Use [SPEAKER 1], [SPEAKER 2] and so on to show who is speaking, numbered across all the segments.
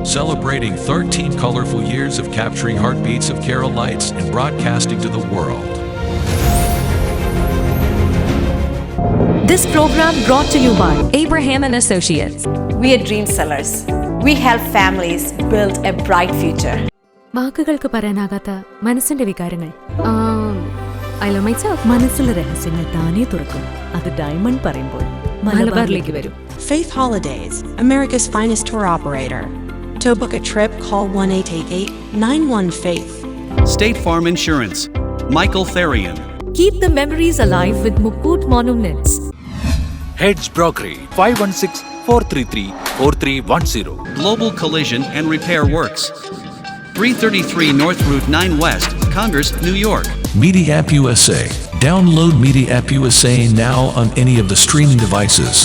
[SPEAKER 1] celebrating 13 colorful years of capturing heartbeats of Keralites and broadcasting to the world.
[SPEAKER 2] This program brought to you by Abraham and Associates.
[SPEAKER 3] We are dream sellers. We help families build a bright future.
[SPEAKER 4] വാക്കുകൾക്ക് പറയാനാകാത്ത മനസ്സിന്റെ വികാരങ്ങൾ. മനസ്സിലെ രഹസ്യങ്ങൾ താനേ തുറക്കും. അത് diamond പറയുമ്പോൾ മലബാറിലേക്ക് വരും.
[SPEAKER 5] Faith Holidays, America's finest tour operator. To book a trip, call 1-888-91-FAITH.
[SPEAKER 6] State Farm Insurance, Michael Therian.
[SPEAKER 2] Keep the memories alive with Mukut Monuments.
[SPEAKER 7] Heads Brokery 516-433-4310.
[SPEAKER 6] Global Collision and Repair Works, 333 North Route 9 West, Congress, New York.
[SPEAKER 1] Media App USA. Download Media App USA now on any of the streaming devices.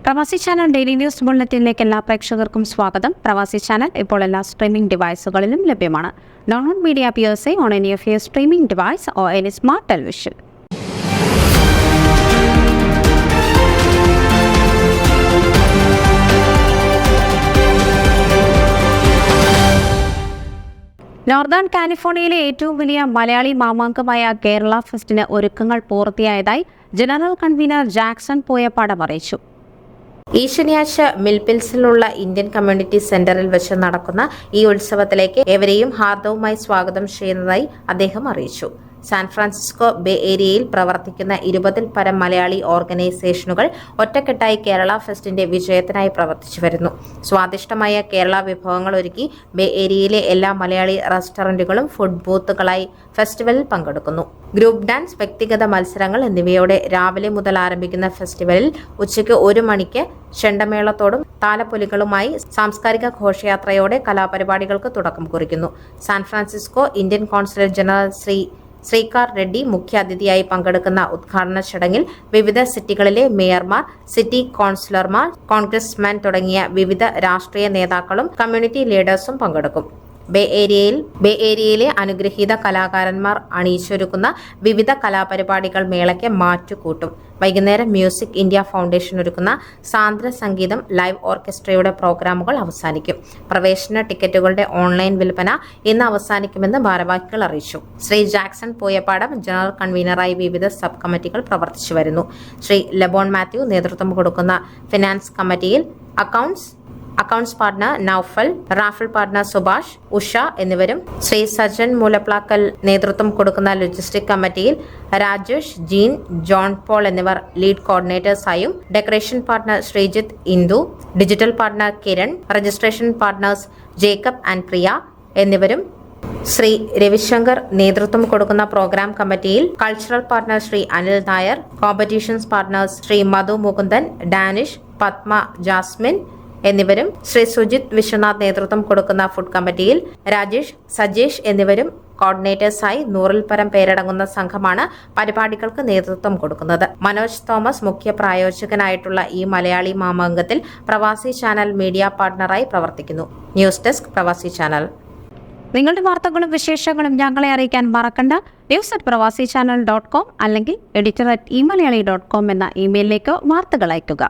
[SPEAKER 8] പ്രവാസി channel daily news ബുള്ളറ്റിനിലേക്ക് എല്ലാ പ്രേക്ഷകർക്കും സ്വാഗതം. പ്രവാസി channel ഇപ്പോൾ എല്ലാ streaming ഡിവൈസുകളിലും ലഭ്യമാണ്. Download media app USA on any of your streaming device or any smart television. Northern കാലിഫോർണിയയിലെ ഏറ്റവും വലിയ മലയാളി മാമാങ്കമായ കേരള ഫെസ്റ്റിന് ഒരുക്കങ്ങൾ പൂർത്തിയായതായി ജനറൽ കൺവീനർ ജാക്സൺ പോയപ്പാടം അറിയിച്ചു. ഈ ശനിയാഴ്ച മിൽപിൽസിലുള്ള ഇന്ത്യൻ കമ്മ്യൂണിറ്റി സെന്ററിൽ വെച്ച് നടക്കുന്ന ഈ ഉത്സവത്തിലേക്ക് ഏവരെയും ഹാർദവുമായി സ്വാഗതം ചെയ്യുന്നതായി അദ്ദേഹം അറിയിച്ചു. സാൻ ഫ്രാൻസിസ്കോ ബേ ഏരിയയിൽ പ്രവർത്തിക്കുന്ന 20-ൽ പരം മലയാളി ഓർഗനൈസേഷനുകൾ ഒറ്റക്കെട്ടായി കേരള ഫെസ്റ്റിന്റെ വിജയത്തിനായി പ്രവർത്തിച്ചു വരുന്നു. സ്വാദിഷ്ടമായ കേരള വിഭവങ്ങൾ ഒരുക്കി ബേ ഏരിയയിലെ എല്ലാ മലയാളി റെസ്റ്റോറന്റുകളും ഫുഡ് ബൂത്തുകളായി ഫെസ്റ്റിവലിൽ പങ്കെടുക്കുന്നു. ഗ്രൂപ്പ് ഡാൻസ്, വ്യക്തിഗത മത്സരങ്ങൾ എന്നിവയോടെ രാവിലെ മുതൽ ആരംഭിക്കുന്ന ഫെസ്റ്റിവലിൽ ഉച്ചയ്ക്ക് 1 മണിക്ക് ചെണ്ടമേളത്തോടും താലപ്പൊലികളുമായി സാംസ്കാരിക ഘോഷയാത്രയോടെ കലാപരിപാടികൾക്ക് തുടക്കം കുറിക്കുന്നു. San Francisco Indian consulate general Srikar Reddy മുഖ്യാതിഥിയായി പങ്കെടുക്കുന്ന ഉദ്ഘാടന ചടങ്ങിൽ വിവിധ സിറ്റികളിലെ മേയർമാർ, സിറ്റി കൗൺസിലർമാർ, കോൺഗ്രസ്മാൻ തുടങ്ങിയ വിവിധ രാഷ്ട്രീയ നേതാക്കളും കമ്മ്യൂണിറ്റി ലീഡേഴ്സും പങ്കെടുക്കും. ബേ ഏരിയയിലെ അനുഗ്രഹീത കലാകാരന്മാർ അണിയിച്ചൊരുക്കുന്ന വിവിധ കലാപരിപാടികൾ മേളയ്ക്ക് മാറ്റുകൂട്ടും. വൈകുന്നേരം മ്യൂസിക് ഇന്ത്യ ഫൗണ്ടേഷൻ ഒരുക്കുന്ന സാന്ദ്ര സംഗീതം ലൈവ് ഓർക്കസ്ട്രയുടെ പ്രോഗ്രാമുകൾ അവസാനിക്കും. പ്രവേശന ടിക്കറ്റുകളുടെ ഓൺലൈൻ വിൽപ്പന ഇന്ന് അവസാനിക്കുമെന്ന് ഭാരവാഹികൾ അറിയിച്ചു. ശ്രീ ജാക്സൺ പോയപ്പാടം ജനറൽ കൺവീനറായി വിവിധ സബ് കമ്മിറ്റികൾ പ്രവർത്തിച്ചു വരുന്നു. ശ്രീ ലബോൺ മാത്യു നേതൃത്വം കൊടുക്കുന്ന ഫിനാൻസ് കമ്മിറ്റിയിൽ accounts partner Naufal, Rafal partner Subhash, Usha എന്നിവരും, ശ്രീ സജൻ മൂലപ്ലാക്കൽ നേതൃത്വം കൊടുക്കുന്ന ലോജിസ്റ്റിക് കമ്മിറ്റിയിൽ രാജേഷ്, ജീൻ, ജോൺ പോൾ എന്നിവർ ലീഡ് കോർഡിനേറ്റേഴ്സായും, decoration partner Sreejith, Indu, digital partner Kiran, registration partners Jacob and Priya എന്നിവരും, ശ്രീ രവിശങ്കർ നേതൃത്വം കൊടുക്കുന്ന പ്രോഗ്രാം കമ്മിറ്റിയിൽ cultural partner Shri Anil Nair, competitions partners Shri Madhu Mukundan, Danish, Padma, Jasmine എന്നിവരും, ശ്രീ സുജിത് വിശ്വനാഥ് നേതൃത്വം കൊടുക്കുന്ന ഫുഡ് കമ്മിറ്റിയിൽ രാജേഷ്, സജേഷ് എന്നിവരും കോർഡിനേറ്റേഴ്സായി 100-ൽ പരം പേരടങ്ങുന്ന സംഘമാണ് പരിപാടികൾക്ക് നേതൃത്വം കൊടുക്കുന്നത്. മനോജ് തോമസ് മുഖ്യ പ്രായോജകനായിട്ടുള്ള ഈ മലയാളി മാമാങ്കത്തിൽ പ്രവാസി ചാനൽ മീഡിയ പാർട്ണറായി പ്രവർത്തിക്കുന്നു. ന്യൂസ് ഡെസ്ക് പ്രവാസി ചാനൽ. നിങ്ങളുടെ വാർത്തകളും വിശേഷങ്ങളും ഞങ്ങളെ അറിയിക്കാൻ മറക്കണ്ട. news@pravasichannel.com അല്ലെങ്കിൽ editor@eMalayali.com എന്ന ഇമെയിലിലേക്ക് വാർത്തകൾ അയയ്ക്കുക.